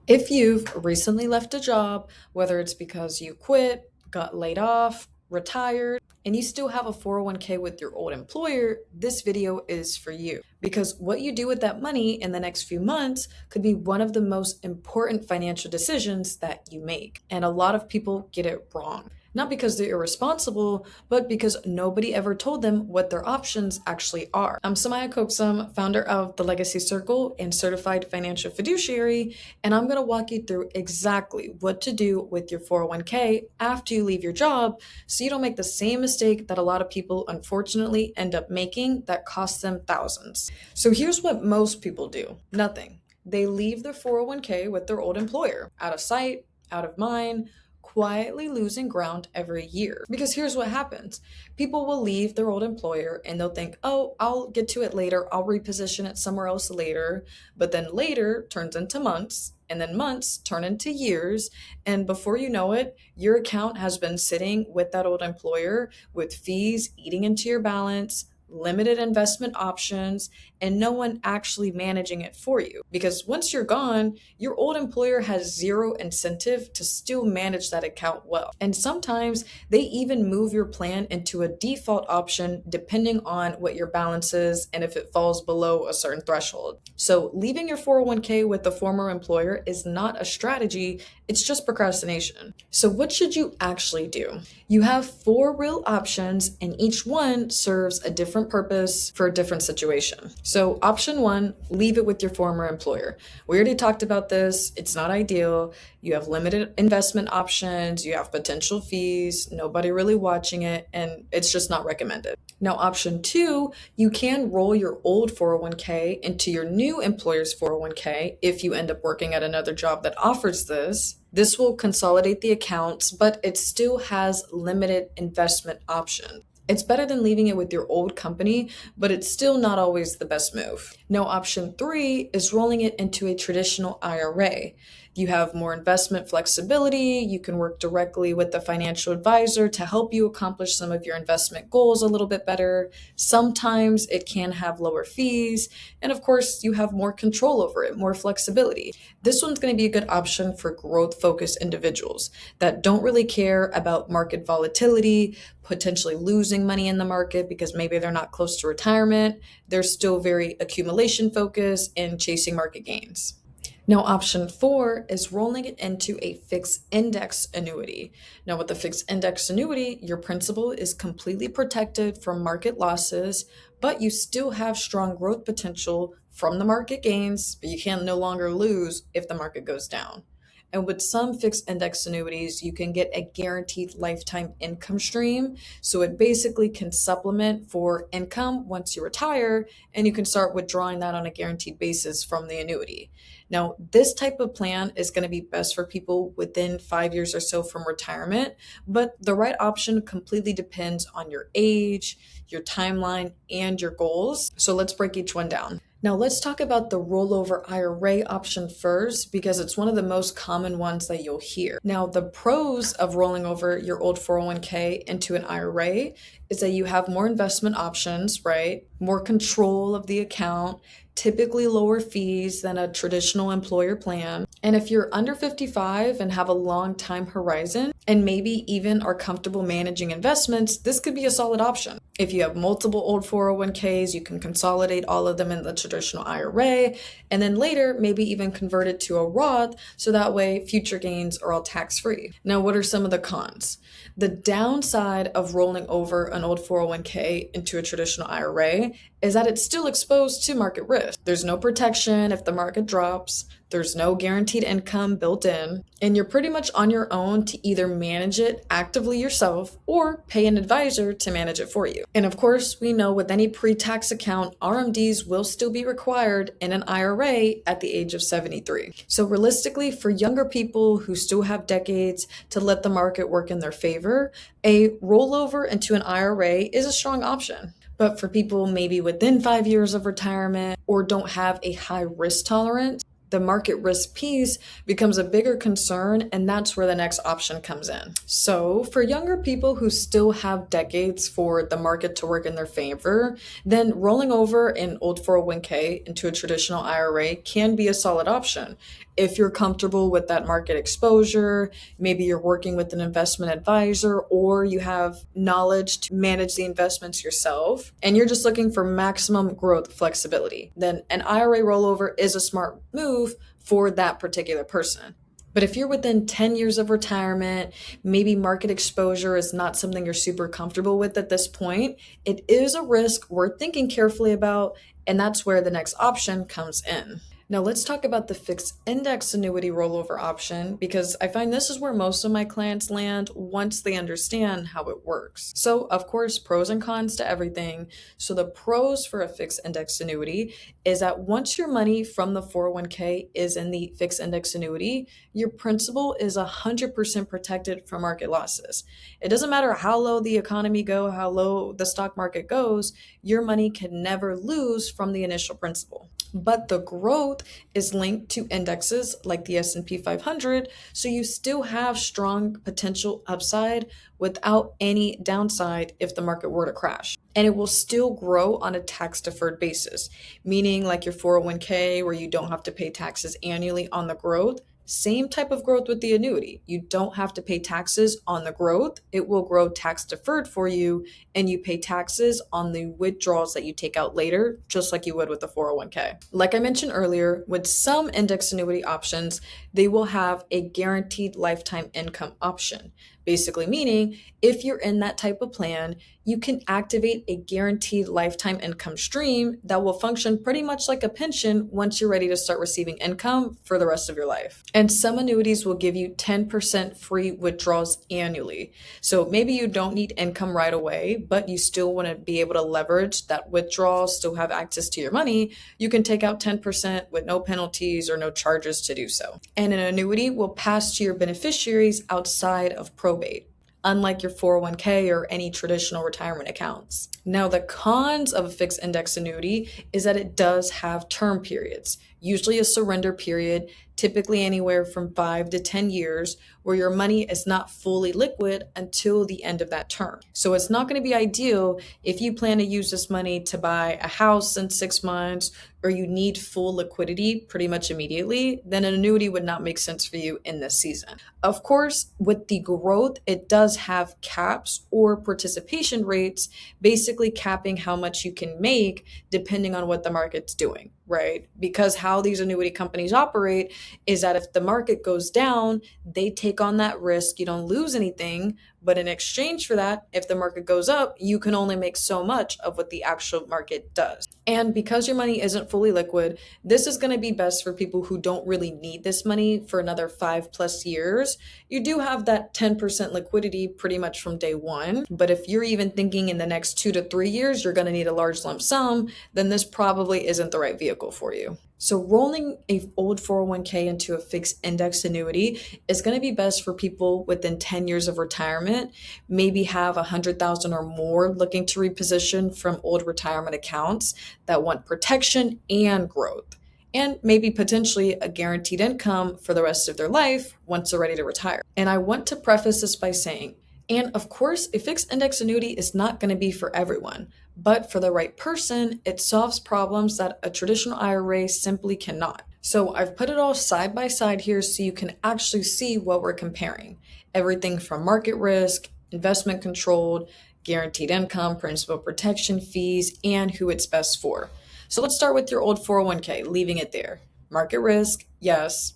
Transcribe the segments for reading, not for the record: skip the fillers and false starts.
If you've recently left a job, whether it's because you quit, got laid off, retired, and you still have a 401k with your old employer, this video is for you. Because what you do with that money in the next few months could be one of the most important financial decisions that you make. And a lot of people get it wrong. Not because they're irresponsible, but because nobody ever told them what their options actually are. I'm Samaya Kopsum, founder of the Legacy Circle and certified financial fiduciary, and I'm going to walk you through exactly what to do with your 401k after you leave your job so you don't make the same mistake that a lot of people unfortunately end up making that costs them thousands. So here's what most people do: nothing. They leave their 401k with their old employer, out of sight, out of mind, quietly losing ground every year. Because here's what happens: people will leave their old employer and they'll think, oh, I'll get to it later, I'll reposition it somewhere else later. But then later turns into months, and then months turn into years. And before you know it, your account has been sitting with that old employer with fees eating into your balance, limited investment options, and no one actually managing it for you. Because once you're gone, your old employer has zero incentive to still manage that account well. And sometimes they even move your plan into a default option depending on what your balance is and if it falls below a certain threshold. So leaving your 401k with the former employer is not a strategy, it's just procrastination. So what should you actually do? You have four real options, and each one serves a different purpose for a different situation. So option one, leave it with your former employer. We already talked about this. It's not ideal. You have limited investment options, you have potential fees, nobody really watching it, and it's just not recommended. Now, option two, you can roll your old 401k into your new employer's 401k if you end up working at another job that offers this. This will consolidate the accounts, but it still has limited investment options. It's better than leaving it with your old company, but it's still not always the best move. Now, option three is rolling it into a traditional IRA. You have more investment flexibility. You can work directly with the financial advisor to help you accomplish some of your investment goals a little bit better. Sometimes it can have lower fees. And of course, you have more control over it, more flexibility. This one's going to be a good option for growth focused individuals that don't really care about market volatility, potentially losing money in the market because maybe they're not close to retirement. They're still very accumulation focused and chasing market gains. Now, option four is rolling it into a fixed index annuity. Now, with a fixed index annuity, your principal is completely protected from market losses, but you still have strong growth potential from the market gains, but you can no longer lose if the market goes down. And with some fixed index annuities, you can get a guaranteed lifetime income stream. So it basically can supplement for income once you retire, and you can start withdrawing that on a guaranteed basis from the annuity. Now, this type of plan is going to be best for people within 5 years or so from retirement, but the right option completely depends on your age, your timeline, and your goals. So let's break each one down. Now, let's talk about the rollover IRA option first, because it's one of the most common ones that you'll hear. Now, the pros of rolling over your old 401k into an IRA is that you have more investment options, right? More control of the account, typically lower fees than a traditional employer plan. And if you're under 55 and have a long time horizon, and maybe even are comfortable managing investments, this could be a solid option. If you have multiple old 401ks, you can consolidate all of them in the traditional IRA, and then later maybe even convert it to a Roth, so that way future gains are all tax-free. Now, what are some of the cons? The downside of rolling over an old 401k into a traditional IRA is that it's still exposed to market risk. There's no protection if the market drops, there's no guaranteed income built in, and you're pretty much on your own to either manage it actively yourself or pay an advisor to manage it for you. And of course, we know with any pre-tax account, RMDs will still be required in an IRA at the age of 73. So realistically, for younger people who still have decades to let the market work in their favor, a rollover into an IRA is a strong option. But for people maybe within 5 years of retirement or don't have a high risk tolerance, the market risk piece becomes a bigger concern, and that's where the next option comes in. So for younger people who still have decades for the market to work in their favor, then rolling over an old 401k into a traditional IRA can be a solid option. If you're comfortable with that market exposure, maybe you're working with an investment advisor or you have knowledge to manage the investments yourself, and you're just looking for maximum growth flexibility, then an IRA rollover is a smart move for that particular person. But if you're within 10 years of retirement, maybe market exposure is not something you're super comfortable with at this point, it is a risk worth thinking carefully about, and that's where the next option comes in. Now, let's talk about the fixed index annuity rollover option because I find this is where most of my clients land once they understand how it works. So, of course, pros and cons to everything. So, the pros for a fixed index annuity is that once your money from the 401k is in the fixed index annuity, your principal is 100% protected from market losses. It doesn't matter how low the economy go, how low the stock market goes, your money can never lose from the initial principal. But the growth is linked to indexes like the S&P 500, so you still have strong potential upside without any downside if the market were to crash. And it will still grow on a tax deferred basis, meaning like your 401k where you don't have to pay taxes annually on the growth. Same type of growth with the annuity. You don't have to pay taxes on the growth. It will grow tax deferred for you, and you pay taxes on the withdrawals that you take out later, just like you would with the 401k. Like I mentioned earlier, with some index annuity options, they will have a guaranteed lifetime income option. Basically, meaning if you're in that type of plan, you can activate a guaranteed lifetime income stream that will function pretty much like a pension once you're ready to start receiving income for the rest of your life. And some annuities will give you 10% free withdrawals annually. So maybe you don't need income right away, but you still want to be able to leverage that withdrawal, still have access to your money. You can take out 10% with no penalties or no charges to do so. And an annuity will pass to your beneficiaries outside of probate, unlike your 401k or any traditional retirement accounts. Now, the cons of a fixed index annuity is that it does have term periods, usually a surrender period, typically anywhere from 5 to 10 years, where your money is not fully liquid until the end of that term. So it's not going to be ideal if you plan to use this money to buy a house in 6 months or you need full liquidity pretty much immediately, then an annuity would not make sense for you in this season. Of course, with the growth, it does have caps or participation rates, basically capping how much you can make depending on what the market's doing, right? Because how these annuity companies operate is that if the market goes down, they take on that risk. You don't lose anything, but in exchange for that, if the market goes up, you can only make so much of what the actual market does. And because your money isn't fully liquid, this is going to be best for people who don't really need this money for another 5+ years. You do have that 10% liquidity pretty much from day one. But if you're even thinking in the next 2 to 3 years, you're going to need a large lump sum, then this probably isn't the right vehicle for you. So rolling a old 401k into a fixed index annuity is going to be best for people within 10 years of retirement, maybe have 100,000 or more looking to reposition from old retirement accounts that want protection and growth, and maybe potentially a guaranteed income for the rest of their life once they're ready to retire. And I want to preface this by saying, and of course, a fixed index annuity is not going to be for everyone, but for the right person, it solves problems that a traditional IRA simply cannot. So I've put it all side by side here so you can actually see what we're comparing. Everything from market risk, investment controlled, guaranteed income, principal protection fees, and who it's best for. So let's start with your old 401k, leaving it there. Market risk, yes.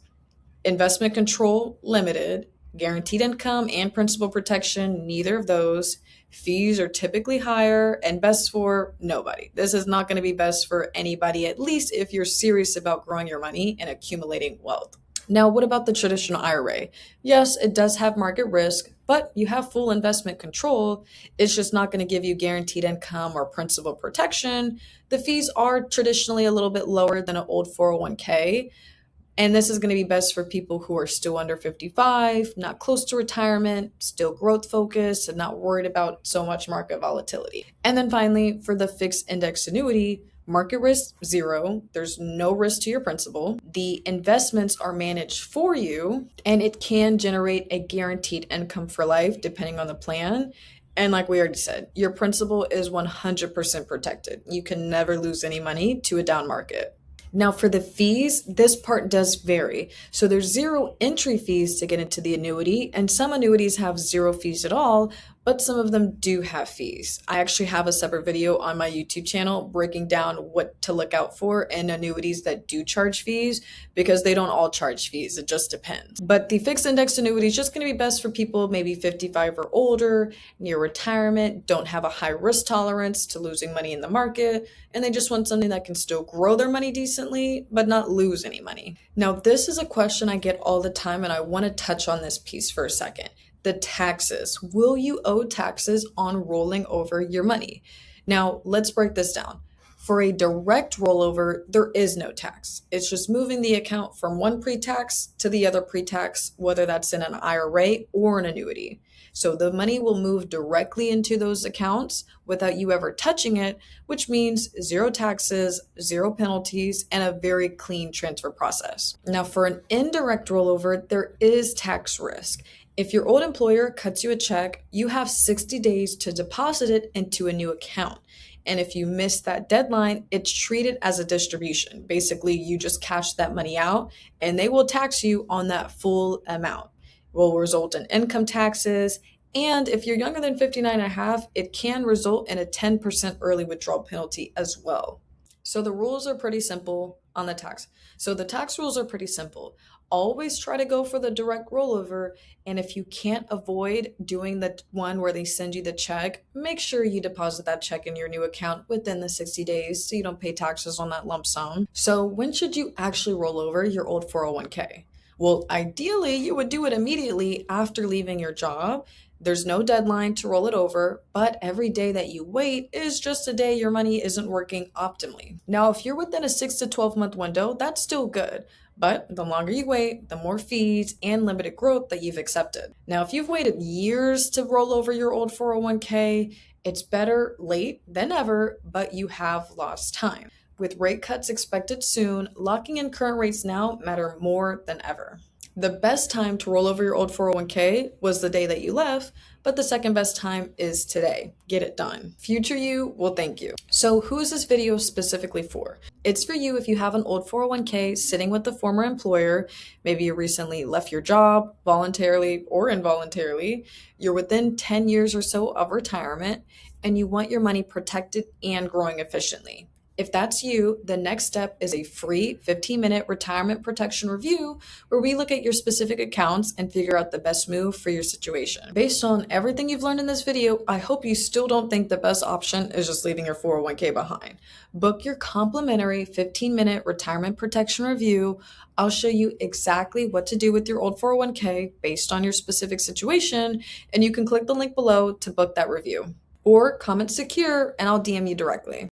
Investment control, limited. Guaranteed income and principal protection, neither of those. Fees are typically higher and best for nobody. This is not going to be best for anybody, at least if you're serious about growing your money and accumulating wealth. Now, what about the traditional IRA? Yes, it does have market risk, but you have full investment control. It's just not going to give you guaranteed income or principal protection. The fees are traditionally a little bit lower than an old 401k. And this is going to be best for people who are still under 55, not close to retirement, still growth focused, and not worried about so much market volatility. And then finally, for the fixed index annuity, market risk, zero. There's no risk to your principal. The investments are managed for you, and it can generate a guaranteed income for life depending on the plan. And like we already said, your principal is 100% protected. You can never lose any money to a down market. Now, for the fees, this part does vary. So there's zero entry fees to get into the annuity, and some annuities have zero fees at all, but some of them do have fees. I actually have a separate video on my YouTube channel breaking down what to look out for in annuities that do charge fees, because they don't all charge fees. It just depends. But the fixed index annuity is just going to be best for people maybe 55 or older, near retirement, don't have a high risk tolerance to losing money in the market, and they just want something that can still grow their money decently, but not lose any money. Now, this is a question I get all the time, and I want to touch on this piece for a second. The taxes. Will you owe taxes on rolling over your money? Now, let's break this down. For a direct rollover, there is no tax. It's just moving the account from one pre-tax to the other pre-tax, whether that's in an IRA or an annuity. So the money will move directly into those accounts without you ever touching it, which means zero taxes, zero penalties, and a very clean transfer process. Now, for an indirect rollover, there is tax risk. If your old employer cuts you a check, you have 60 days to deposit it into a new account. And if you miss that deadline, it's treated as a distribution. Basically, you just cash that money out and they will tax you on that full amount. It will result in income taxes. And if you're younger than 59 and a half, it can result in a 10% early withdrawal penalty as well. So the rules are pretty simple on the tax. So the tax rules are pretty simple. Always try to go for the direct rollover. And if you can't avoid doing the one where they send you the check, make sure you deposit that check in your new account within the 60 days so you don't pay taxes on that lump sum. So when should you actually roll over your old 401k? Well, ideally, you would do it immediately after leaving your job. There's no deadline to roll it over, but every day that you wait is just a day your money isn't working optimally. Now, if you're within a 6 to 12 month window, that's still good. But the longer you wait, the more fees and limited growth that you've accepted. Now, if you've waited years to roll over your old 401k, it's better late than never, but you have lost time. With rate cuts expected soon, locking in current rates now matter more than ever. The best time to roll over your old 401k was the day that you left, but the second best time is today. Get it done. Future you will thank you. So who is this video specifically for? It's for you if you have an old 401k sitting with the former employer. Maybe you recently left your job voluntarily or involuntarily. You're within 10 years or so of retirement and you want your money protected and growing efficiently. If that's you, the next step is a free 15-minute retirement protection review where we look at your specific accounts and figure out the best move for your situation. Based on everything you've learned in this video, I hope you still don't think the best option is just leaving your 401k behind. Book your complimentary 15-minute retirement protection review. I'll show you exactly what to do with your old 401k based on your specific situation, and you can click the link below to book that review. Or comment secure and I'll DM you directly.